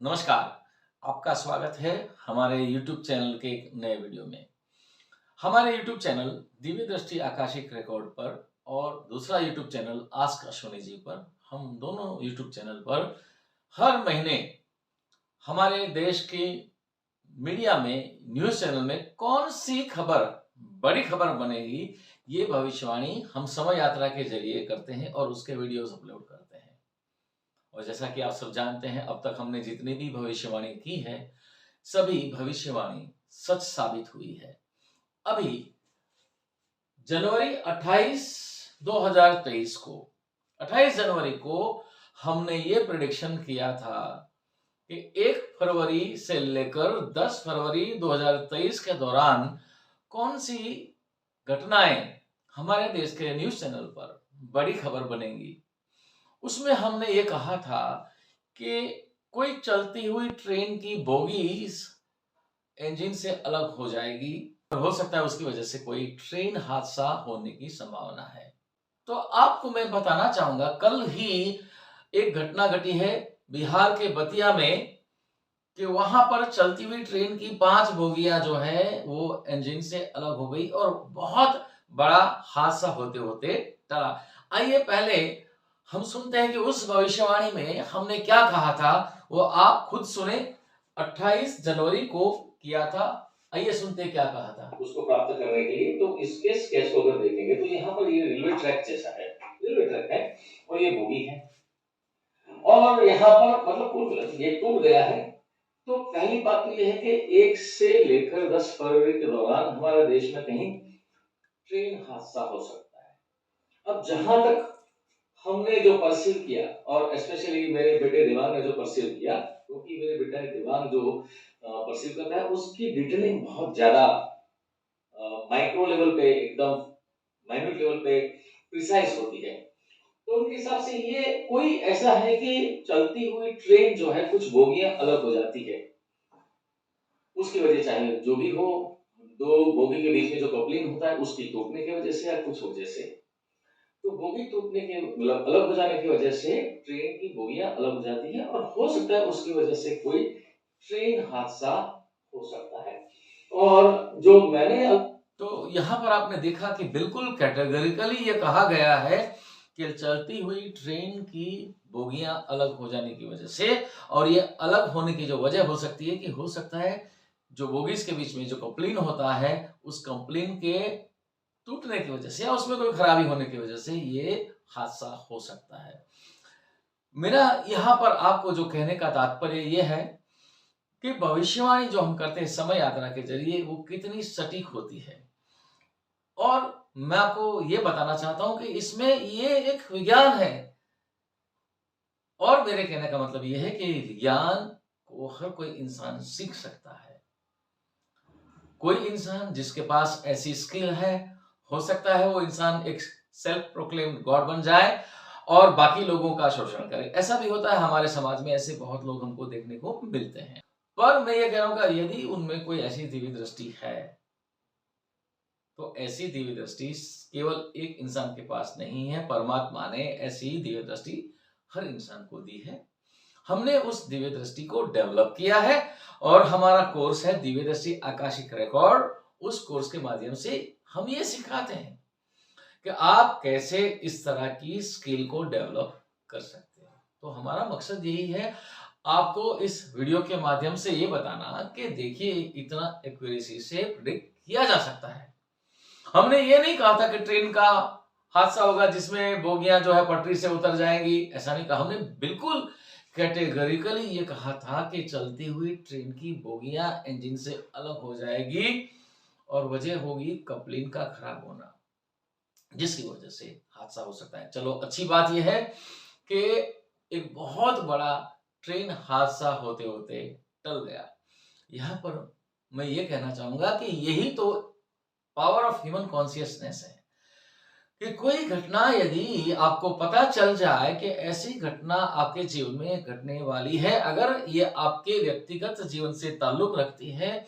नमस्कार। आपका स्वागत है हमारे YouTube चैनल के एक नए वीडियो में। हमारे YouTube चैनल दिव्य दृष्टि आकाशिक रिकॉर्ड पर और दूसरा YouTube channel ask Ashwini ji पर, हम दोनों YouTube चैनल पर हर महीने हमारे देश की मीडिया में, न्यूज़ चैनल में कौन सी खबर बड़ी खबर बनेगी, ये भविष्यवाणी हम समय यात्रा के जरिए करते हैं और उसके वीडियोस अपलोड करते हैं। और जैसा कि आप सब जानते हैं, अब तक हमने जितनी भी भविष्यवाणी की है, सभी भविष्यवाणी सच साबित हुई है। अभी जनवरी 28 2023 को 28 जनवरी को हमने ये प्रेडिक्शन किया था कि 1 फरवरी से लेकर 10 फरवरी 2023 के दौरान कौन सी घटनाएं हमारे देश के न्यूज़ चैनल पर बड़ी खबर बनेंगी। उसमें हमने ये कहा था कि कोई चलती हुई ट्रेन की बोगीज इंजन से अलग हो जाएगी और हो सकता है उसकी वजह से कोई ट्रेन हादसा होने की संभावना है। तो आपको मैं बताना चाहूंगा, कल ही एक घटना घटी है बिहार के बतिया में कि वहां पर चलती हुई ट्रेन की 5 बोगियां जो है वो इंजन से अलग हो गई और बहुत बड़ा हादसा होते होते टला। आइए पहले हम सुनते हैं कि उस भविष्यवाणी में हमने क्या कहा था, वो आप खुद सुने। 28 जनवरी को किया था। आइए सुनते हैं क्या कहा था। उसको प्राप्त करने के लिए तो इसके स्केच को अगर देखेंगे तो यहाँ पर ये रेलवे ट्रैक जैसा है, रेलवे ट्रैक है और ये बोगी है और यहाँ पर मतलब कुल ये टूट गया है। तो पहली बात तो यह है कि 1 से लेकर 10 फरवरी के दौरान हमारे देश में कहीं ट्रेन हादसा हो सकता है। अब जहां तक हमने जो परसीव किया और स्पेशली मेरे बेटे दिमाग ने जो परसीव किया, क्योंकि मेरे बेटा दिमाग जो परसीव करता है उसकी डिटेलिंग बहुत ज्यादा माइक्रो लेवल पे, एकदम माइन्यूट लेवल पे प्रिसाइज होती है। तो उनके हिसाब से ये कोई ऐसा है कि चलती हुई ट्रेन जो है कुछ बोगियां अलग हो जाती है, उसकी वजह चाहे जो भी हो, दो बोगी के बीच में जो कपलिंग होता है उसकी टूटने की वजह से या कुछ वजह से, तो बोगी टूटने के मतलब अलग हो जाने की वजह से ट्रेन की बोगियां अलग हो जाती है और हो सकता है उसकी वजह से कोई ट्रेन हादसा हो सकता है। और जो मैंने तो यहाँ पर आपने देखा कि बिल्कुल कैटेगरिकली ये कहा गया है कि चलती हुई ट्रेन की बोगियां अलग हो जाने की वजह से, और ये अलग होने की जो वजह हो सकती है कि हो सकता है जो बोगीज के बीच में जो कपलिंग होता है उस कपलिंग के टूटने की वजह से या उसमें कोई खराबी होने की वजह से ये हादसा हो सकता है। मेरा यहाँ पर आपको जो कहने का तात्पर्य ये है कि भविष्यवाणी जो हम करते हैं समय यात्रा के जरिए वो कितनी सटीक होती है। और मैं आपको ये बताना चाहता हूं कि इसमें ये एक विज्ञान है और मेरे कहने का मतलब ये है कि विज्ञान को हर कोई इंसान सीख सकता है। कोई इंसान जिसके पास ऐसी स्किल है, हो सकता है वो इंसान एक सेल्फ प्रोक्लेम्ड गॉड बन जाए और बाकी लोगों का शोषण करे। ऐसा भी होता है हमारे समाज में, ऐसे बहुत लोग हमको देखने को मिलते हैं। पर मैं ये कह रहा हूं कि यदि उनमें कोई ऐसी दिव्य दृष्टि है तो ऐसी दिव्य दृष्टि केवल एक इंसान के पास नहीं है, परमात्मा ने ऐसी दिव्य दृष्टि हर इंसान को दी है। हमने उस दिव्य दृष्टि को डेवलप किया है और हमारा कोर्स है दिव्य दृष्टि आकाशिक रिकॉर्ड। उस कोर्स के माध्यम से हम ये सिखाते हैं कि आप कैसे इस तरह की स्किल को डेवलप कर सकते हैं। तो हमारा मकसद यही है आपको इस वीडियो के माध्यम से ये बताना कि देखिए इतना एक्यूरेसी से प्रेडिक्ट किया जा सकता है। हमने ये नहीं कहा था कि ट्रेन का हादसा होगा जिसमें बोगियां जो है पटरी से उतर जाएंगी, ऐसा नहीं कहा। हमने बिल्कुल कैटेगरिकली ये कहा था कि चलती हुई ट्रेन की बोगियां इंजन से अलग हो जाएगी और वजह होगी कपलिंग का खराब होना, जिसकी वजह से हादसा हो सकता है। चलो अच्छी बात यह है कि एक बहुत बड़ा ट्रेन हादसा होते होते टल गया। यहाँ पर मैं ये कहना चाहूंगा कि यही तो पावर ऑफ ह्यूमन कॉन्शियसनेस है कि कोई घटना यदि आपको पता चल जाए कि ऐसी घटना आपके जीवन में घटने वाली है, अगर ये आपके व्यक्तिगत जीवन से ताल्लुक रखती है,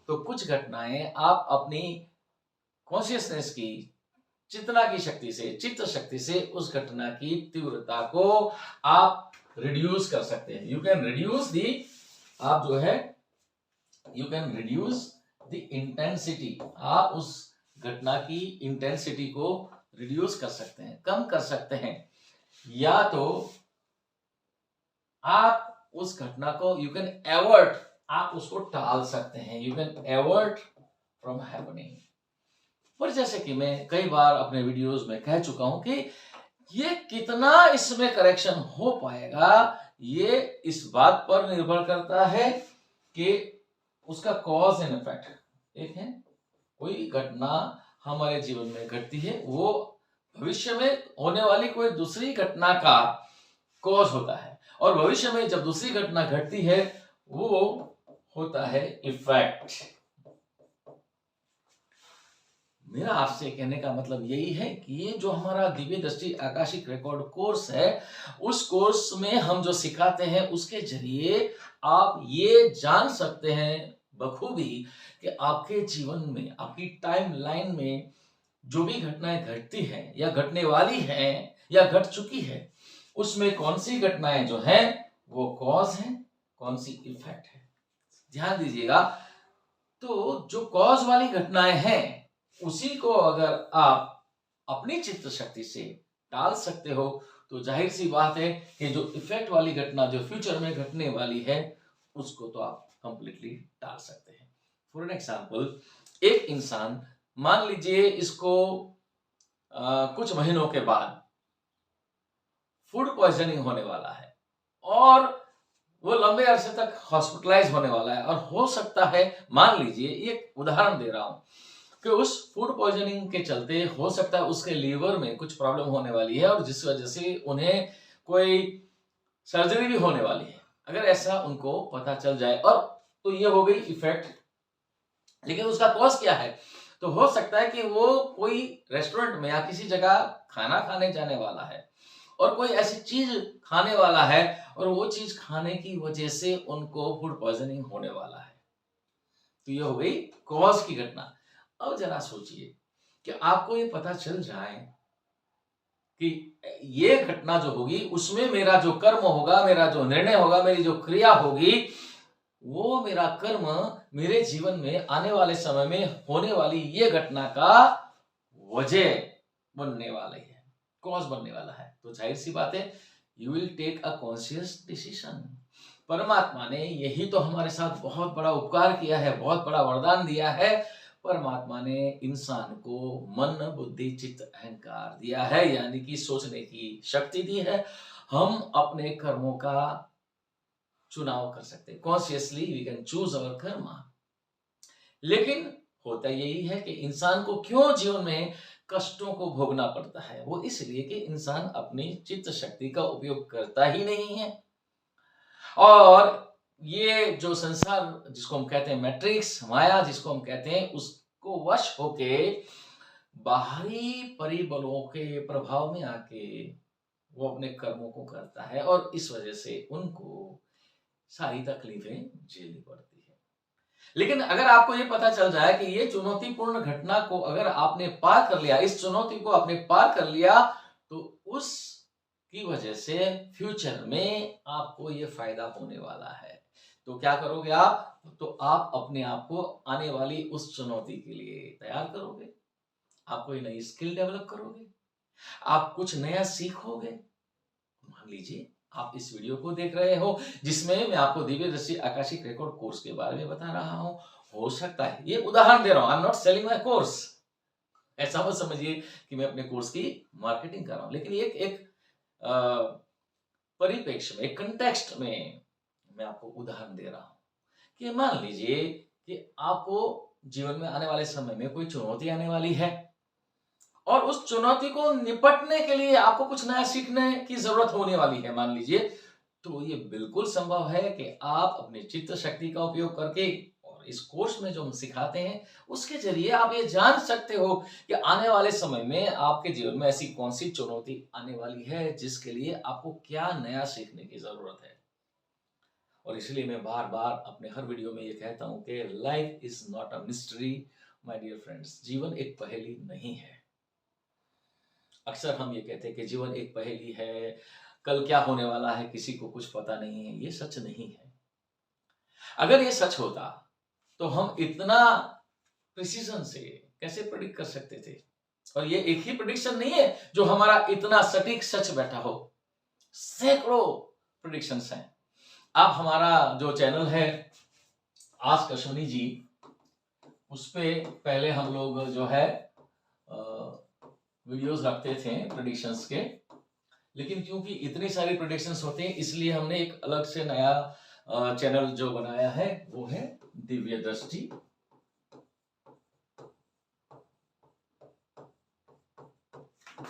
तो कुछ घटनाएं आप अपनी कॉन्शियसनेस की, चेतना की शक्ति से, चित्त शक्ति से उस घटना की तीव्रता को आप रिड्यूस कर सकते हैं। यू कैन रिड्यूस दी आप जो है you can reduce the intensity, आप उस घटना की इंटेंसिटी को रिड्यूस कर सकते हैं, कम कर सकते हैं, या तो आप उस घटना को यू कैन एवर्ट, आप उसको टाल सकते हैं, you can avert from happening. पर जैसे कि मैं कई बार अपने वीडियोस में कह चुका हूं कि ये कितना इसमें करेक्शन हो पाएगा, ये इस बात पर निर्भर करता है कि उसका कॉज एंड इफेक्ट। एक है कोई घटना हमारे जीवन में घटती है, वो भविष्य में होने वाली कोई दूसरी घटना का कॉज होता है, और भविष्य में जब दूसरी घटना घटती है वो होता है इफेक्ट। मेरा आपसे कहने का मतलब यही है कि ये जो हमारा दिव्य दृष्टि आकाशिक रिकॉर्ड कोर्स है, उस कोर्स में हम जो सिखाते हैं उसके जरिए आप ये जान सकते हैं बखूबी कि आपके जीवन में, आपकी टाइम लाइन में जो भी घटनाएं घटती हैं या घटने वाली हैं या घट चुकी है, उसमें कौन सी घटनाएं जो हैं वो कॉज है, कौन सी इफेक्ट है। ध्यान दीजिएगा, तो जो कॉज वाली घटनाएं हैं उसी को अगर आप अपनी चित्त शक्ति से टाल सकते हो तो जाहिर सी बात है कि जो इफेक्ट वाली घटना जो फ्यूचर में घटने वाली है उसको तो आप कंप्लीटली टाल सकते हैं। फॉर एन एग्जाम्पल, एक इंसान मान लीजिए इसको कुछ महीनों के बाद फूड पॉइजनिंग होने वाला है और वो लंबे अरसे तक हॉस्पिटलाइज होने वाला है, और हो सकता है, मान लीजिए एक उदाहरण दे रहा हूं कि उस फूड पॉइजनिंग के चलते हो सकता है उसके लीवर में कुछ प्रॉब्लम होने वाली है और जिस वजह से उन्हें कोई सर्जरी भी होने वाली है। अगर ऐसा उनको पता चल जाए, और तो ये हो गई इफेक्ट, लेकिन उसका कॉज क्या है? तो हो सकता है कि वो कोई रेस्टोरेंट में या किसी जगह खाना खाने जाने वाला है और कोई ऐसी चीज खाने वाला है और वो चीज खाने की वजह से उनको फूड पॉइजनिंग होने वाला है। तो ये हो गई कॉज की घटना। अब जरा सोचिए कि आपको ये पता चल जाए कि ये घटना जो होगी उसमें मेरा जो कर्म होगा, मेरा जो निर्णय होगा, मेरी जो क्रिया होगी, वो मेरा कर्म मेरे जीवन में आने वाले समय में होने वाली ये घटना का वजह बनने वाली है, कॉज बनने वाला है। तो जाहिर सी बात है, you will take a conscious decision. परमात्मा ने यही तो हमारे साथ बहुत बड़ा उपकार किया है, बहुत बड़ा वरदान दिया है। परमात्मा ने इंसान को मन, बुद्धि, चित्त, अहंकार दिया है, यानी कि सोचने की शक्ति दी है। हम अपने कर्मों का चुनाव कर सकते हैं, consciously we can choose our karma. लेकिन होता यही है कि इंसान को क्यों जीवन में कष्टों को भोगना पड़ता है? वो इसलिए कि इंसान अपनी चित्त शक्ति का उपयोग करता ही नहीं है, और ये जो संसार जिसको हम कहते हैं मैट्रिक्स, माया जिसको हम कहते हैं, उसको वश होके बाहरी परिबलों के प्रभाव में आके वो अपने कर्मों को करता है, और इस वजह से उनको सारी तकलीफें झेलनी पड़ती है। लेकिन अगर आपको ये पता चल जाए कि ये चुनौतीपूर्ण घटना को अगर आपने पार कर लिया, इस चुनौती को आपने पार कर लिया, तो उस की वजह से फ्यूचर में आपको ये फायदा होने वाला है। तो क्या करोगे आप? तो आप अपने आप को आने वाली उस चुनौती के लिए तैयार करोगे, आप कोई नई स्किल डेवलप करोगे, आप कुछ नया सीखोगे। मान लीजिए आप इस वीडियो को देख रहे हो जिसमें मैं आपको दिव्य दृष्टि आकाशिक रिकॉर्ड कोर्स के बारे में बता रहा हूं। हो सकता है, ये उदाहरण दे रहा हूं, I am not selling my course, ऐसा मत समझिए कि मैं अपने कोर्स की मार्केटिंग कर रहा हूं, लेकिन एक एक परिप्रेक्ष्य में, एक कंटेक्स्ट में मैं आपको उदाहरण दे रहा हूं कि मान लीजिए कि आपको जीवन में आने वाले समय में कोई चुनौती आने वाली है और उस चुनौती को निपटने के लिए आपको कुछ नया सीखने की जरूरत होने वाली है, मान लीजिए। तो ये बिल्कुल संभव है कि आप अपनी चित्त शक्ति का उपयोग करके, और इस कोर्स में जो हम सिखाते हैं उसके जरिए आप ये जान सकते हो कि आने वाले समय में आपके जीवन में ऐसी कौन सी चुनौती आने वाली है जिसके लिए आपको क्या नया सीखने की जरूरत है। और इसलिए मैं बार बार अपने हर वीडियो में ये कहता हूं कि life is not a mystery my dear friends, जीवन एक पहेली नहीं है। अक्सर हम ये कहते हैं कि जीवन एक पहेली है, कल क्या होने वाला है किसी को कुछ पता नहीं है। ये सच नहीं है। अगर ये सच होता तो हम इतना प्रिसीजन से कैसे प्रेडिक्ट कर सकते थे? और ये एक ही प्रेडिक्शन नहीं है जो हमारा इतना सटीक सच बैठा हो, सैकड़ों प्रेडिक्शंस हैं। आप हमारा जो चैनल है आस्क अश्विनी जी, उस पे पहले हम लोग जो है वीडियोस रखते थे प्रेडिक्शंस के, लेकिन क्योंकि इतनी सारी प्रेडिक्शंस होते हैं इसलिए हमने एक अलग से नया चैनल जो बनाया है वो है दिव्य दृष्टि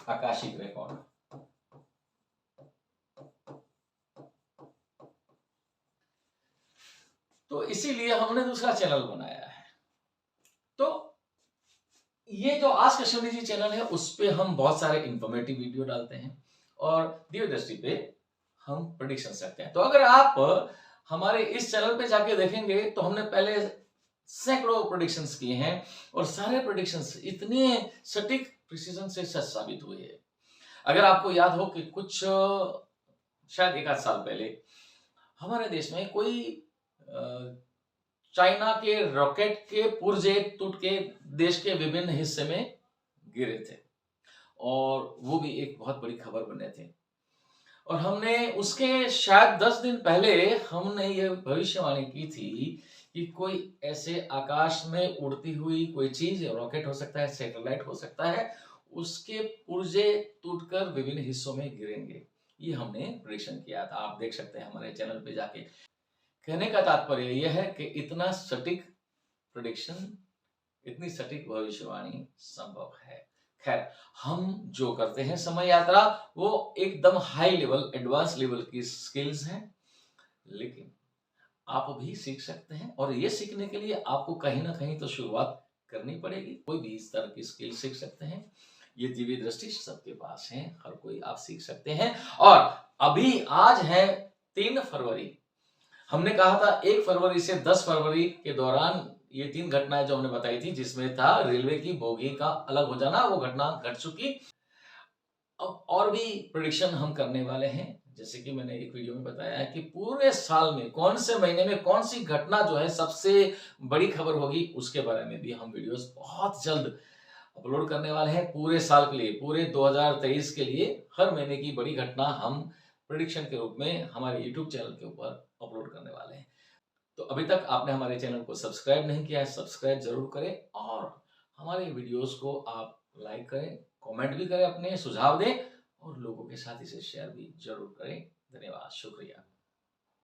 आकाशिक रिकॉर्ड। तो इसीलिए हमने दूसरा चैनल बनाया है। तो ये जो आस्क अश्विनी जी चैनल है उस पे हम बहुत सारे इंफॉर्मेटिव वीडियो डालते हैं और दिव्य दृष्टि पे हम प्रेडिक्शन रखते हैं। तो अगर आप हमारे इस चैनल पे जाके देखेंगे तो हमने पहले सैकड़ों प्रेडिक्शंस किए हैं और सारे प्रेडिक्शंस इतने सटीक प्रिसीजन से सच साबित हुए हैं। अगर आपको याद हो कि कुछ शायद एक आध साल पहले हमारे देश में कोई चाइना के रॉकेट के पुर्जे टूट के देश के विभिन्न हिस्से में गिरे थे और वो भी एक बहुत बड़ी खबर बने थे। और हमने उसके शायद 10 दिन पहले हमने ये भविष्यवाणी की थी कि कोई ऐसे आकाश में उड़ती हुई कोई चीज, रॉकेट हो सकता है, सैटेलाइट हो सकता है, उसके पुर्जे टूटकर विभिन्न हिस्सों में गिरेंगे। ये हमने प्रेडिक्शन किया था, आप देख सकते हैं हमारे चैनल पे जाके। कहने का तात्पर्य यह है कि इतना सटीक प्रेडिक्शन, इतनी सटीक भविष्यवाणी संभव है। खैर, हम जो करते हैं समय यात्रा वो एकदम हाई लेवल, एडवांस लेवल की स्किल्स हैं, लेकिन आप भी सीख सकते हैं और ये सीखने के लिए आपको कहीं ना कहीं तो शुरुआत करनी पड़ेगी। कोई भी इस तरह की स्किल सीख सकते हैं, ये दिव्य दृष्टि सबके पास है, हर कोई आप सीख सकते हैं। और अभी आज है 3 फरवरी, हमने कहा था 1 फरवरी से 10 फरवरी के दौरान ये 3 घटनाएं जो हमने बताई थी, जिसमें था रेलवे की बोगी का अलग हो जाना, वो घटना घट चुकी। अब और भी प्रेडिक्शन हम करने वाले हैं, जैसे कि मैंने एक वीडियो में बताया है कि पूरे साल में कौन से महीने में कौन सी घटना जो है सबसे बड़ी खबर होगी, उसके बारे में भी हम वीडियोस बहुत जल्द अपलोड करने वाले हैं। पूरे साल के लिए, पूरे 2023 के लिए हर महीने की बड़ी घटना हम प्रेडिक्शन के रूप में हमारे यूट्यूब चैनल के ऊपर अपलोड करने वाले हैं। तो अभी तक आपने हमारे चैनल को सब्सक्राइब नहीं किया है, सब्सक्राइब जरूर करें और हमारे वीडियोस को आप लाइक करें, कमेंट भी करें, अपने सुझाव दें और लोगों के साथ इसे शेयर भी जरूर करें। धन्यवाद, शुक्रिया।